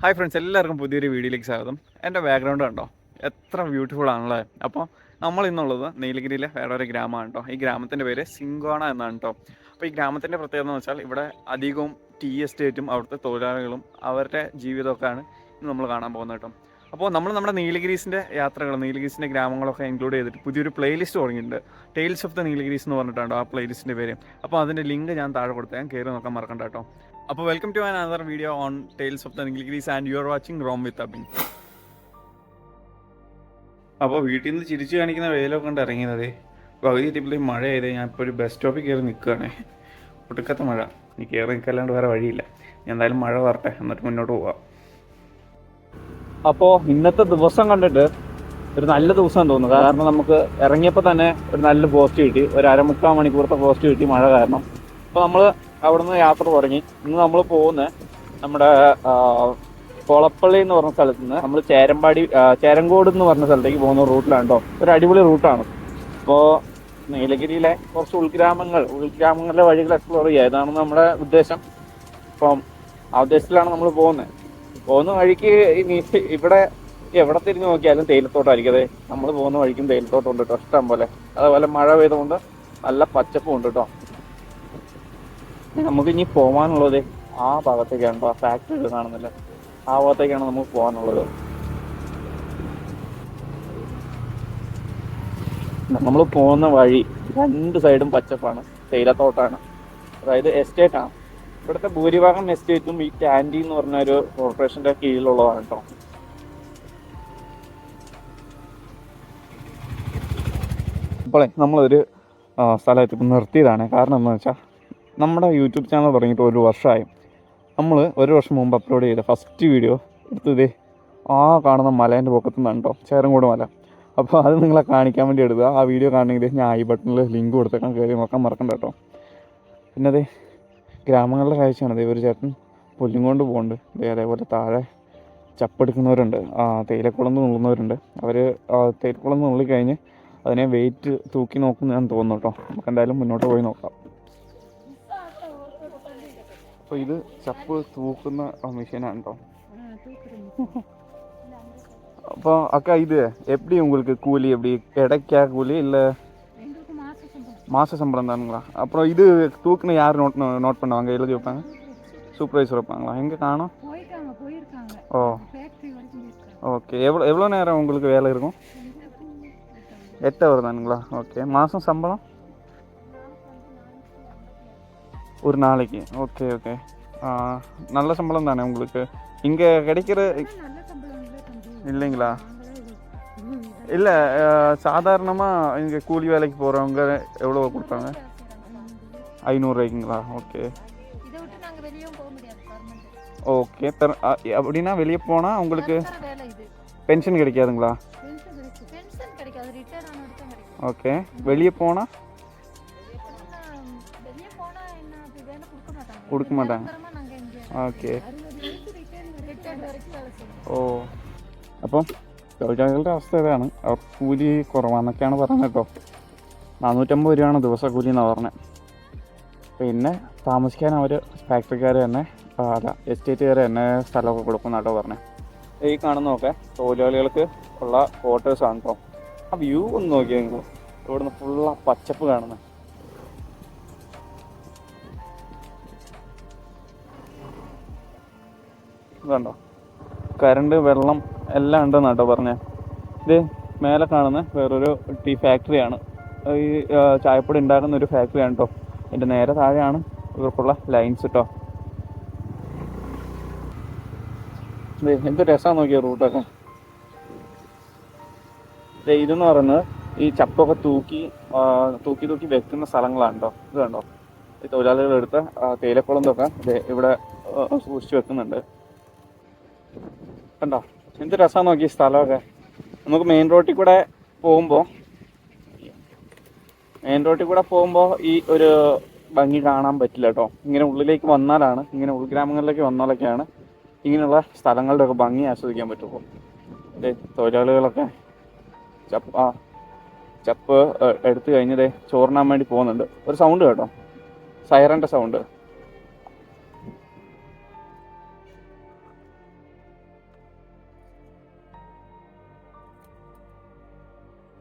Hi friends, എല്ലാവർക്കും പുതിയൊരു വീഡിയോയിലേക്ക് സ്വാഗതം. എൻ്റെ ബാക്ക്ഗ്രൗണ്ട് കണ്ടോ, എത്ര ബ്യൂട്ടിഫുൾ ആണല്ലേ. അപ്പോൾ നമ്മൾ ഇന്നുള്ളത് നീലഗിരിയിലെ വേറെ ഒരു ഗ്രാമമാണ് കേട്ടോ. ഈ ഗ്രാമത്തിൻ്റെ പേര് സിങ്കോണ എന്നാണ് കേട്ടോ. അപ്പോൾ ഈ ഗ്രാമത്തിൻ്റെ പ്രത്യേകത എന്ന് വെച്ചാൽ ഇവിടെ അധികവും ടീ എസ്റ്റേറ്റും അവിടുത്തെ തൊഴിലാളികളും അവരുടെ ജീവിതമൊക്കെയാണ് ഇന്ന് നമ്മൾ കാണാൻ പോകുന്നത് കേട്ടോ. അപ്പോൾ നമ്മൾ നമ്മുടെ നീലഗിരീസിൻ്റെ യാത്രകൾ, നീലഗിരീസിൻ്റെ ഗ്രാമങ്ങളൊക്കെ ഇൻക്ലൂഡ് ചെയ്തിട്ട് പുതിയൊരു പ്ലേലിസ്റ്റ് തുടങ്ങിയിട്ടുണ്ട്. ടെയിൽസ് ഓഫ് ദ നീലഗിരീസ് എന്ന് പറഞ്ഞിട്ടുണ്ടോ ആ പ്ലേലിസ്റ്റിൻ്റെ പേര്. അപ്പോൾ അതിൻ്റെ ലിങ്ക് ഞാൻ താഴെ കൊടുത്തേക്കാം, കയറി നോക്കാൻ മറക്കണ്ട കേട്ടോ. അപ്പോൾ welcome to another video on tales of the Nilgiris and you are watching roam with Abin. അപ്പോൾ വീട്ടിൽ നിന്ന് ചിരിച്ചു കാണിക്കുന്ന വെയിലൊക്കെ കൊണ്ട് ഇറങ്ങിയതേ പകുതി എത്തിയപ്പോഴേ മഴ ചെയ്തേ. ഞാൻ ഇപ്പോൾ ഒരു ബസ് സ്റ്റോപ്പിൽ കയറി നിൽക്കുകയാണേ. ഒടുക്കത്തെ മഴ, ഇനി കയറി നിൽക്കല്ലാണ്ട് വേറെ വഴിയില്ല. ഞാൻ എന്തായാലും മഴ വരട്ടെ, എന്നിട്ട് മുന്നോട്ട് പോവാം. അപ്പോൾ ഇന്നത്തെ ദിവസം കണ്ടിട്ട് ഒരു നല്ല ദിവസം തോന്നുന്നു. കാരണം നമുക്ക് ഇറങ്ങിയപ്പോൾ തന്നെ ഒരു നല്ല പോസ്റ്റ് കിട്ടി, ഒരു അരമുക്കാൽ മണിക്കൂറത്തെ പോസ്റ്റ് കിട്ടി മഴ കാരണം. അപ്പോൾ നമ്മൾ അവിടുന്ന് യാത്ര തുടങ്ങി. ഇന്ന് നമ്മൾ പോകുന്നത് നമ്മുടെ കൊളപ്പള്ളി എന്ന് പറഞ്ഞ സ്ഥലത്ത് നിന്ന് നമ്മൾ ചേരങ്കോട് എന്ന് പറഞ്ഞ സ്ഥലത്തേക്ക് പോകുന്ന റൂട്ടിലാണ് കേട്ടോ. ഒരു അടിപൊളി റൂട്ടാണ്. അപ്പോൾ നീലഗിരിയിലെ കുറച്ച് ഉൾഗ്രാമങ്ങളിലെ വഴികൾ എക്സ്പ്ലോർ ചെയ്യുക, ഇതാണ് നമ്മുടെ ഉദ്ദേശം. അപ്പം ആ ഉദ്ദേശത്തിലാണ് നമ്മൾ പോകുന്ന വഴിക്ക് ഇവിടെ എവിടെ തിരിഞ്ഞ് നോക്കിയാലും തേയിലത്തോട്ടമായിരിക്കും. അതെ, നമ്മൾ പോകുന്ന വഴിക്കും തേയിലത്തോട്ടമുണ്ട് കേട്ടോ, ഇഷ്ടം പോലെ. അതുപോലെ മഴ പെയ്തുകൊണ്ട് നല്ല പച്ചപ്പും ഉണ്ട് കേട്ടോ. നമുക്ക് ഇനി പോകാനുള്ളത് ആ ഭാഗത്തേക്കാണ്. ആ ഫാക്ടറി കാണുന്നില്ല, ആ ഭാഗത്തേക്കാണ് നമുക്ക് പോകാനുള്ളത്. നമ്മൾ പോകുന്ന വഴി രണ്ട് സൈഡും പച്ചപ്പാണ്, തേയിലത്തോട്ടാണ്, അതായത് എസ്റ്റേറ്റാണ്. ഇവിടുത്തെ ഭൂരിഭാഗം എസ്റ്റേറ്റും ഈ ക്യാൻഡി എന്ന് പറഞ്ഞ ഒരു കോർപ്പറേഷന്റെ കീഴിലുള്ളതാണ് കേട്ടോ. ഇപ്പോളെ നമ്മളൊരു സ്ഥലത്ത് ഇപ്പം നിർത്തിയതാണ്. കാരണം എന്താണെന്ന് വെച്ചാൽ നമ്മുടെ യൂട്യൂബ് ചാനൽ തുടങ്ങിയിട്ട് ഒരു വർഷമായി. നമ്മൾ ഒരു വർഷം മുമ്പ് അപ്ലോഡ് ചെയ്ത ഫസ്റ്റ് വീഡിയോ എടുത്തത് ആ കാണുന്ന മലേൻ്റെ പൊക്കത്തു നിന്നാണ് കേട്ടോ, ചേരങ്കോട് മല. അപ്പോൾ അത് നിങ്ങളെ കാണിക്കാൻ വേണ്ടി എടുക്കുക. ആ വീഡിയോ കാണണമെങ്കിൽ ഞാൻ ഈ ബട്ടണിൽ ലിങ്ക് കൊടുത്തേക്കാം, കയറി നോക്കാൻ മറക്കണ്ട കേട്ടോ. പിന്നെ അതെ ഗ്രാമങ്ങളുടെ കാഴ്ചയാണ്. ഒരു ചേട്ടൻ പുല്ലും കൊണ്ട് പോകുന്നുണ്ട്. അതേപോലെ താഴെ ചപ്പെടുക്കുന്നവരുണ്ട്, തേയിലക്കുളന്ന് നുള്ളുന്നവരുണ്ട്. അവർ തേയിലക്കുളന്ന് നുള്ളിക്കഴിഞ്ഞ് അതിനെ വെയിറ്റ് തൂക്കി നോക്കുന്നതാണെന്ന് തോന്നുന്നു കേട്ടോ. നമുക്ക് എന്തായാലും മുന്നോട്ട് പോയി നോക്കാം. അപ്പോൾ ഇത് ചപ്പ് തൂക്കുന്ന മെഷീനാണ് കേട്ടോ. അപ്പോൾ അക്ക இது எப்படி உங்களுக்கு கூலி எப்படி கிடைக்கா கூலி இல்லை மாத சம்பளம் தானுங்களா? அப்புறம் இது தூக்குன்னு யார் நோட் பண்ணுவாங்க, எழுதி வைப்பாங்க? சூப்பர்வைசர் வைப்பாங்களா? எங்கே காணும்? ஓ ஓகே. எவ்வளோ நேரம் உங்களுக்கு வேலை இருக்கும்? 8 hour தானுங்களா? ஓகே. மாதம் சம்பளம் ஒரு நாளைக்கு? Okay okay. நல்ல சம்பளம் தானே உங்களுக்கு இங்கே கிடைக்கிற? இல்லைங்களா? இல்லை, சாதாரணமாக இங்கே கூலி வேலைக்கு போகிறவங்க எவ்வளோ கொடுப்பாங்க? 500 ரூபாய்க்குங்களா? Okay okay. அப்படின்னா வெளியே போனால் உங்களுக்கு பென்ஷன் கிடைக்காதுங்களா? ஓகே. வெளியே போனால் കൊടുക്ക മാട്ടാங்க. ഓക്കെ. ഓ, അപ്പം തൊഴിലാളികളുടെ അവസ്ഥ ഇതാണ്. അവർക്ക് കൂലി കുറവാണെന്നൊക്കെയാണ് പറയുന്നത് കേട്ടോ. 450 രൂപയാണ് ദിവസക്കൂലി എന്നാണ് പറഞ്ഞത്. പിന്നെ താമസിക്കാൻ അവർ ഫാക്ടറിക്കാർ തന്നെ എസ്റ്റേറ്റുകാർ തന്നെ സ്ഥലമൊക്കെ കൊടുക്കുന്ന കേട്ടോ പറഞ്ഞത്. ഈ കാണുന്നതൊക്കെ തൊഴിലാളികൾക്ക് ഉള്ള ക്വാർട്ടേഴ്സാണ് കേട്ടോ. ആ വ്യൂ ഒന്ന് നോക്കിയാൽ നിങ്ങൾ ഇവിടുന്ന് ഫുള്ള പച്ചപ്പ് കാണുന്നത്. ഇതുണ്ടോ, കറണ്ട് വെള്ളം എല്ലാം ഉണ്ടെന്ന് കേട്ടോ പറഞ്ഞത്. ഇത് മേലെ കാണുന്ന വേറൊരു ടീ ഫാക്ടറിയാണ്. ഈ ചായപ്പൊടി ഉണ്ടാക്കുന്ന ഒരു ഫാക്ടറിയാണ് കേട്ടോ. എൻ്റെ നേരെ താഴെയാണ് ഇവർക്കുള്ള ലൈൻസ് കേട്ടോ. എന്ത് രസമാണ് നോക്കിയ റൂട്ടൊക്കെ. ഇതെന്ന് പറയുന്നത് ഈ ചപ്പൊക്കെ തൂക്കി വെക്കുന്ന സ്ഥലങ്ങളാണ് കേട്ടോ. ഇത് കണ്ടോ, ഈ തൊഴിലാളികൾ എടുത്ത തേയിലക്കുളന്തൊക്കെ ഇവിടെ സൂക്ഷിച്ച് വെക്കുന്നുണ്ട്. കണ്ടോ എന്ത് രസമാണ് നോക്കി സ്ഥലമൊക്കെ. നമുക്ക് മെയിൻ റോട്ടിൽ കൂടെ പോകുമ്പോൾ ഈ ഒരു ഭംഗി കാണാൻ പറ്റില്ല കേട്ടോ. ഇങ്ങനെ ഉള്ളിലേക്ക് വന്നാലാണ്, ഇങ്ങനെ ഉൾഗ്രാമങ്ങളിലേക്ക് വന്നാലൊക്കെയാണ് ഇങ്ങനെയുള്ള സ്ഥലങ്ങളുടെ ഒക്കെ ഭംഗി ആസ്വദിക്കാൻ പറ്റുള്ളൂ. തൊഴിലാളികളൊക്കെ ചപ്പ് എടുത്തു കഴിഞ്ഞതേ ചോറിനാൻ വേണ്ടി പോകുന്നുണ്ട്. ഒരു സൗണ്ട് കേട്ടോ, സൈറൻ്റെ സൗണ്ട്.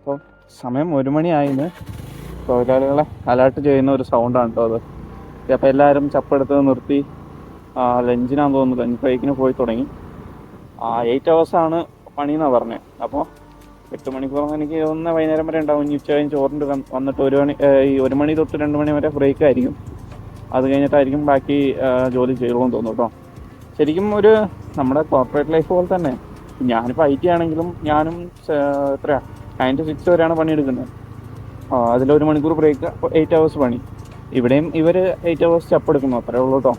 അപ്പോൾ സമയം 1 മണിയായിന്ന് തൊഴിലാളികളെ അലേർട്ട് ചെയ്യുന്ന ഒരു സൗണ്ടാണ് കേട്ടോ അത്. അപ്പോൾ എല്ലാവരും ചപ്പെടുത്ത് നിർത്തി ലഞ്ചിനാന്ന് തോന്നുന്നു, ലഞ്ച് ബ്രേക്കിന് പോയി തുടങ്ങി. 8 hours പണിയെന്നാണ് പറഞ്ഞത്. അപ്പോൾ 8 മണിക്കൂർ എനിക്ക് തോന്നുന്ന വൈകുന്നേരം വരെ ഉണ്ടാവും. ഇനി ഉച്ച കഴിഞ്ഞ് ചോറിൻ്റെ വന്നിട്ട് 1 മണി തൊട്ട് 2 മണി വരെ ബ്രേക്ക് ആയിരിക്കും. അത് കഴിഞ്ഞിട്ടായിരിക്കും ബാക്കി ജോലി ചെയ്യുള്ളൂന്ന് തോന്നുന്നു കേട്ടോ. ശരിക്കും ഒരു നമ്മുടെ കോർപ്പറേറ്റ് ലൈഫ് പോലെ തന്നെ. ഞാനിപ്പോൾ IT ആണെങ്കിലും ഞാനും എത്രയാണ് 9 to 6 വരെയാണ് പണിയെടുക്കുന്നത്. അതിൽ1 മണിക്കൂർ ബ്രേക്ക്, 8 hours പണി. ഇവിടെയും ഇവർ 8 hours ചപ്പെടുക്കുന്നു, അത്രേ ഉള്ളൂ കേട്ടോ.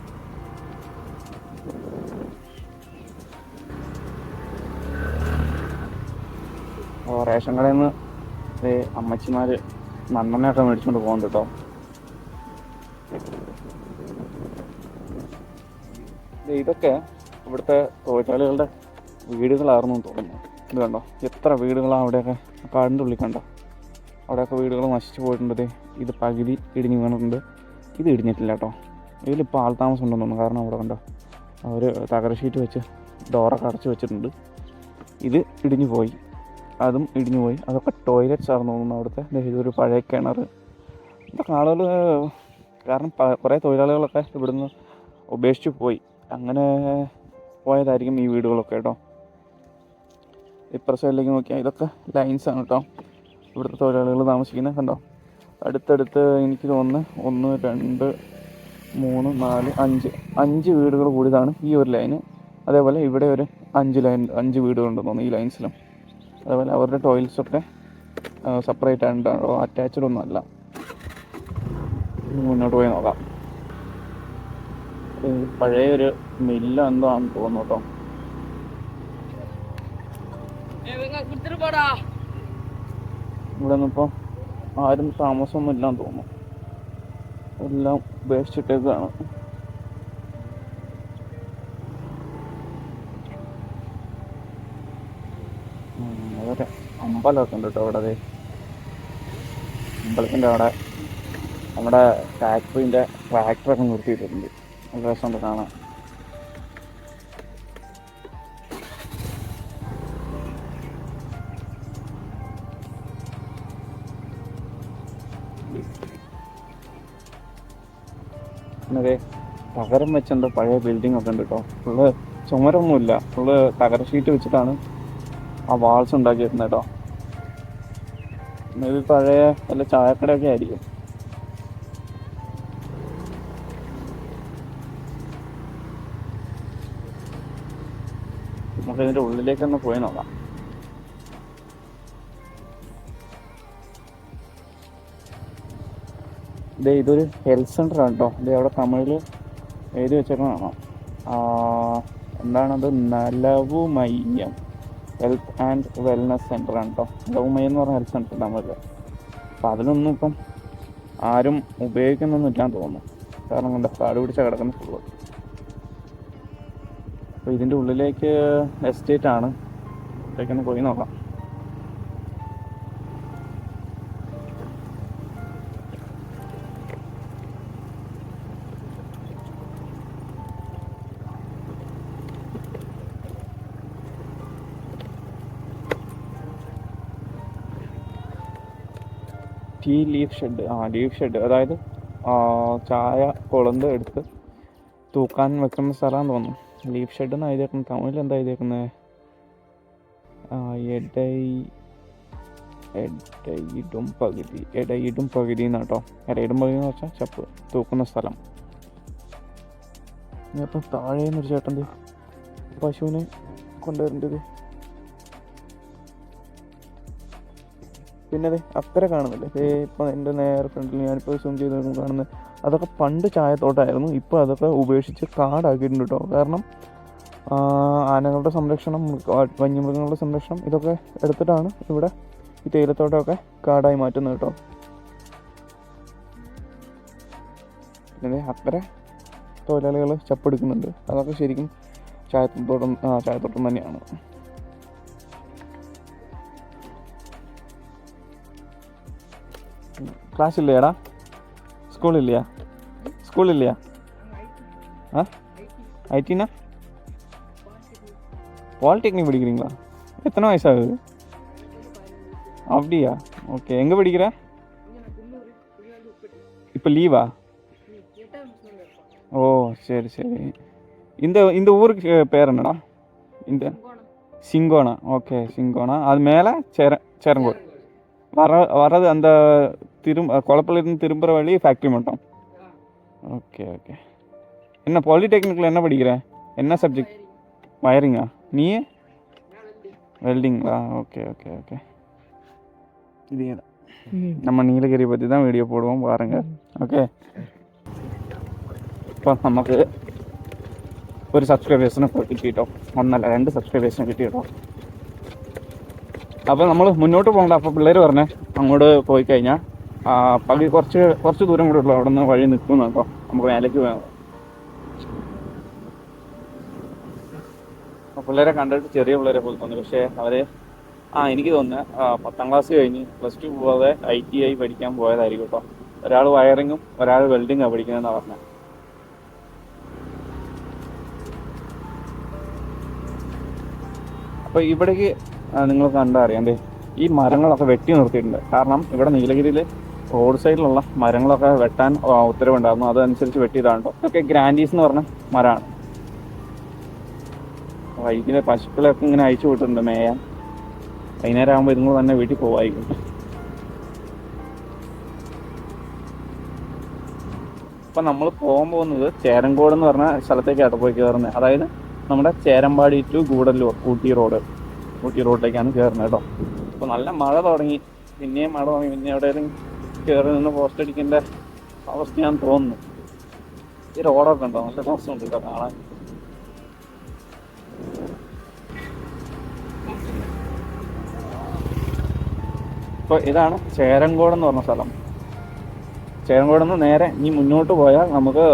റേഷൻ കടയിൽ നിന്ന് അമ്മച്ചിമാർ മണ്ണെണ്ണയൊക്കെ മേടിച്ചുകൊണ്ട് പോകുന്നുണ്ട് കേട്ടോ. ഇതൊക്കെ ഇവിടുത്തെ തൊഴിലാളികളുടെ വീടുകളായിരുന്നു തോന്നുന്നു. ഇത് കണ്ടോ, എത്ര വീടുകളാണ് അവിടെയൊക്കെ, കാടിൻ്റെ ഉള്ളിൽ കണ്ടോ. അവിടെയൊക്കെ വീടുകൾ നശിച്ചു പോയിട്ടുണ്ട്. ഇത് പകുതി ഇടിഞ്ഞ് വീണിട്ടുണ്ട്. ഇത് ഇടിഞ്ഞിട്ടില്ല കേട്ടോ. ഇതിലിപ്പോൾ ആൾതാമസം ഉണ്ടെന്ന് തോന്നുന്നു. കാരണം അവിടെ കണ്ടോ, അവർ തകര ഷീറ്റ് വെച്ച് ഡോറൊക്കെ അടച്ച് വെച്ചിട്ടുണ്ട്. ഇത് ഇടിഞ്ഞു പോയി, അതും ഇടിഞ്ഞു പോയി. അതൊക്കെ ടോയ്ലറ്റ്സ് ആണെന്ന് തോന്നുന്നു അവിടുത്തെ. ഇതൊരു പഴയ കിണർ. ഇതൊക്കെ ആളുകൾ, കാരണം കുറേ തൊഴിലാളികളൊക്കെ ഇവിടുന്ന് ഉപേക്ഷിച്ച് പോയി. അങ്ങനെ പോയതായിരിക്കും ഈ വീടുകളൊക്കെ കേട്ടോ. ഇപ്പുറ സൈഡിലേക്ക് നോക്കിയാൽ ഇതൊക്കെ ലൈൻസാണ് കേട്ടോ. ഇവിടുത്തെ തൊഴിലാളികൾ താമസിക്കുന്നത് കണ്ടോ. അടുത്തടുത്ത് എനിക്ക് തോന്നുന്നു 1, 2, 3, 4, 5 വീടുകൾ കൂടിയതാണ് ഈ ഒരു ലൈന്. അതേപോലെ ഇവിടെ ഒരു 5 വീടുകളുണ്ടെന്ന് തോന്നുന്നു ഈ ലൈൻസിലും. അതേപോലെ അവരുടെ ടോയ്ലറ്റ്സൊക്കെ സെപ്പറേറ്റ് ആയിട്ടാണോ, അറ്റാച്ച്ഡ് ഒന്നും അല്ല. മുന്നോട്ട് പോയി നോക്കാം. പഴയൊരു മില്ല് എന്തോ ആണെന്ന് തോന്നുന്നു കേട്ടോ. ഇവിടെ ഒന്നിപ്പോൾ ആരും താമസമൊന്നും ഇല്ലാന്ന് തോന്നുന്നു. എല്ലാം ഉപേക്ഷിച്ചിട്ടേക്കാണ്. അതൊക്കെ അമ്പലമൊക്കെ ഉണ്ട് കേട്ടോ അവിടെ. അമ്പലത്തിൻ്റെ അവിടെ നമ്മുടെ ഫാക്ടറിൻ്റെ ട്രാക്ടറൊക്കെ നിർത്തിയിട്ടുണ്ട്. നല്ല രസമുണ്ട് കാണാൻ. പിന്നെ തകരം വെച്ചെന്തോ പഴയ ബിൽഡിംഗ് ഒക്കെ ഉണ്ട് കേട്ടോ. ഫുള്ള് ചുമരൊന്നുമില്ല, ഫുള്ള് തകര ഷീറ്റ് വെച്ചിട്ടാണ് ആ വാൾസ് ഉണ്ടാക്കിയിരുന്നത് കേട്ടോ. ഇത് പഴയ വല്ല ചായക്കടയൊക്കെ ആയിരിക്കും. നമുക്ക് ഇതിൻ്റെ ഉള്ളിലേക്കൊന്ന് പോയി നോക്കാം. ഇതൊരു ഹെൽത്ത് സെൻ്റർ ആണ് കേട്ടോ. അവിടെ തമിഴിൽ എഴുതി വെച്ചേക്കണതാണോ, എന്താണത്, നലവുമയ്യം ഹെൽത്ത് ആൻഡ് വെൽനസ് സെൻ്റർ ആണ് കേട്ടോ. നലവുമയ്യം എന്ന് പറഞ്ഞ ഹെൽത്ത് സെൻ്റർ തമിഴിൽ. അപ്പം അതിലൊന്നും ഇപ്പം ആരും ഉപയോഗിക്കുന്നൊന്നും ഇല്ലാന്ന് തോന്നുന്നു. കാരണം എന്താ, കാട് പിടിച്ച കിടക്കുന്ന ഫുള്ള്. അപ്പോൾ ഇതിൻ്റെ ഉള്ളിലേക്ക് എസ്റ്റേറ്റ് ആണ്. ഇതിലേക്കൊന്ന് പോയി നോക്കാം. Tea leaf shed. Leaf shed, അതായത് ചായ കൊളുന്ത് എടുത്ത് തൂക്കാൻ വെക്കുന്ന സ്ഥലമാണെന്ന് തോന്നുന്നു. ലീഫ് ഷെഡ് എന്ന് എഴുതിയേക്കുന്നത്. തമിഴിൽ എന്താ എഴുതിയേക്കുന്നത്, എടയിടും പകുതി എന്നാണ് കേട്ടോ. എടയിടും പകുതി എന്ന് വെച്ചാൽ ചപ്പ് തൂക്കുന്ന സ്ഥലം. ഇപ്പം താഴേന്നൊരു ചേട്ടൻ പശുവിനെ കൊണ്ടുവരേണ്ടത്. പിന്നെ അക്കരെ കാണുന്നില്ലേ, ഇപ്പം എൻ്റെ നേരെ ഫ്രണ്ടിൽ ഞാനിപ്പോൾ സൂം ചെയ്ത് കാണുന്നത്, അതൊക്കെ പണ്ട് ചായത്തോട്ടമായിരുന്നു. ഇപ്പോൾ അതൊക്കെ ഉപേക്ഷിച്ച് കാടാക്കിയിട്ടുണ്ട് കേട്ടോ. കാരണം ആനകളുടെ സംരക്ഷണം, വന്യമൃഗങ്ങളുടെ സംരക്ഷണം ഇതൊക്കെ എടുത്തിട്ടാണ് ഇവിടെ ഈ തേയിലത്തോട്ടമൊക്കെ കാടായി മാറ്റുന്നത് കേട്ടോ. പിന്നെ അക്കരെ തൊഴിലാളികൾ ചപ്പെടുക്കുന്നുണ്ട്. അതൊക്കെ ശരിക്കും ചായത്തോട്ടം തന്നെയാണ്. ക്ലാസ് இல்லையாடா, ஸ்கூல் இல்லையா, ஸ்கூல் இல்லையா? ஐடினா பாலிடெக்னிக் படிக்கிறீங்களா? எத்தனை வயசாகுது? அப்படியா? ஓகே. எங்கே படிக்கிற? இப்போ லீவா? ஓ சரி சரி. இந்த இந்த ஊருக்கு பேர் என்னடா? இந்த சிங்கோனா. Okay cinchona. அது மேலே சேரங்கோடு. வர்றது அந்த குளப்பிலேருந்து திரும்புகிற வழி ஃபேக்ட்ரி மட்டும். Okay okay. என்ன பாலிடெக்னிக்கில் என்ன படிக்கிற? என்ன சப்ஜெக்ட்? வயரிங்கா? நீ வெல்டிங்களா? Okay okay okay. இதே தான் நம்ம நீலகிரி பற்றி தான் வீடியோ போடுவோம் பாருங்கள். ഓക്കെ. ഇപ്പം നമുക്ക് ഒരു സബ്സ്ക്രൈബേഴ്സിനെ കിട്ടി കേട്ടോ. 1 അല്ല 2 സബ്സ്ക്രൈബേഴ്സിനെ കിട്ടി കേട്ടോ. അപ്പോൾ നമ്മൾ മുന്നോട്ട് പോകണ്ട. അപ്പോൾ പിള്ളേർ പറഞ്ഞേ അങ്ങോട്ട് പോയി കഴിഞ്ഞാൽ കുറച്ച് ദൂരം കൂടെ ഉള്ളൂ, അവിടെ നിന്ന് വഴി നിൽക്കുന്നു കേട്ടോ. നമുക്ക് മേലേക്ക് വേണം. പിള്ളേരെ കണ്ടിട്ട് ചെറിയ പിള്ളേരെ പോലെ തോന്നി. പക്ഷേ അവർ എനിക്ക് തോന്നുന്നത് 10ാം ക്ലാസ് കഴിഞ്ഞ് +2 പോകാതെ ITI പഠിക്കാൻ പോയതായിരിക്കും കേട്ടോ. ഒരാൾ വയറിങ്ങും ഒരാൾ വെൽഡിങ്ങാണ് പഠിക്കുന്നതെന്നാണ് പറഞ്ഞത്. അപ്പോൾ ഇവിടേക്ക് നിങ്ങൾ കണ്ടാൽ അറിയാം, ഈ മരങ്ങളൊക്കെ വെട്ടി നിർത്തിയിട്ടുണ്ട്. കാരണം ഇവിടെ നീലഗിരിയിൽ റോഡ് സൈഡിലുള്ള മരങ്ങളൊക്കെ വെട്ടാൻ ഉത്തരവുണ്ടായിരുന്നു. അതനുസരിച്ച് വെട്ടിയതാണ് കേട്ടോ. ഇതൊക്കെ ഗ്രാൻഡീസ് എന്ന് പറഞ്ഞ മരമാണ്. വൈകിട്ട് പശുക്കളൊക്കെ ഇങ്ങനെ അയച്ചു വിട്ടിട്ടുണ്ട് മേയാൻ. വൈകുന്നേരം ആകുമ്പോൾ ഇതുങ്ങൾ തന്നെ വീട്ടിൽ പോവായിരിക്കും. ഇപ്പം നമ്മൾ പോകാൻ പോകുന്നത് ചേരങ്കോട് എന്ന് പറഞ്ഞ സ്ഥലത്തേക്കാണ് പോയി കയറുന്നത്. അതായത് നമ്മുടെ ചേരമ്പാടി ടു ഗൂഡല്ലൂർ ഊട്ടി റോഡിലേക്കാണ് കയറുന്നത് കേട്ടോ. അപ്പോൾ നല്ല മഴ തുടങ്ങി, പിന്നെയും മഴ തുടങ്ങി. പിന്നെ എവിടെയെങ്കിലും കയറി നിന്ന് പോസ്റ്റ് അടിക്കേണ്ട അവസ്ഥയാണെന്ന് തോന്നുന്നു. ഈ റോഡൊക്കെ ഉണ്ടോ? നല്ല രസമുണ്ട് കേട്ടോ കാണാൻ. ഇപ്പോൾ ഇതാണ് ചേരങ്കോട് എന്ന് പറഞ്ഞ സ്ഥലം. ചേരങ്കോട് നിന്ന് നേരെ ഇനി മുന്നോട്ട് പോയാൽ നമുക്ക്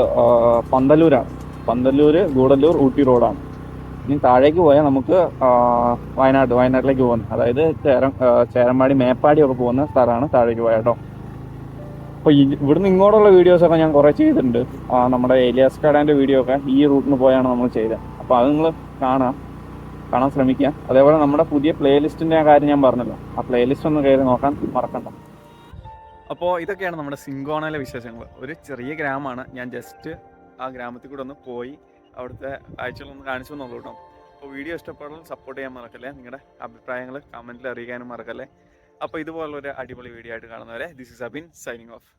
പന്തല്ലൂരാണ്. പന്തല്ലൂർ ഗൂഡല്ലൂർ ഊട്ടി റോഡാണ്. ഇനി താഴേക്ക് പോയാൽ നമുക്ക് വയനാട്ടിലേക്ക് പോകുന്നത്. അതായത് ചേരമ്പാടി മേപ്പാടിയൊക്കെ പോകുന്ന സ്ഥലമാണ് താഴേക്ക് പോയാൽ കേട്ടോ. അപ്പോൾ ഇവിടുന്ന് ഇങ്ങോട്ടുള്ള വീഡിയോസൊക്കെ ഞാൻ കുറേ ചെയ്തിട്ടുണ്ട്. നമ്മുടെ ഏലിയാസ് കടാൻ്റെ വീഡിയോ ഒക്കെ ഈ റൂട്ടിന് പോയാണ് നമ്മൾ ചെയ്തത്. അപ്പോൾ അത് നിങ്ങൾ കാണാൻ ശ്രമിക്കുക. അതേപോലെ നമ്മുടെ പുതിയ പ്ലേലിസ്റ്റിൻ്റെ കാര്യം ഞാൻ പറഞ്ഞല്ലോ, ആ പ്ലേലിസ്റ്റ് ഒന്ന് കയറി നോക്കാൻ മറക്കണ്ട. അപ്പോൾ ഇതൊക്കെയാണ് നമ്മുടെ സിങ്കോണയിലെ വിശേഷങ്ങൾ. ഒരു ചെറിയ ഗ്രാമമാണ്. ഞാൻ ജസ്റ്റ് ആ ഗ്രാമത്തിൽ കൂടെ ഒന്ന് പോയി അവിടുത്തെ കാഴ്ചകളൊന്ന് കാണിച്ചു തന്നുള്ളൂ കേട്ടോ. അപ്പോൾ വീഡിയോ ഇഷ്ടപ്പെടാൻ സപ്പോർട്ട് ചെയ്യാൻ മറക്കല്ലേ. നിങ്ങളുടെ അഭിപ്രായങ്ങൾ കമൻറ്റിൽ അറിയിക്കാനും മറക്കല്ലേ. അപ്പോൾ ഇതുപോലുള്ളൊരു അടിപൊളി വീഡിയോ ആയിട്ട് കാണുന്നവരെ, this is Abin signing off.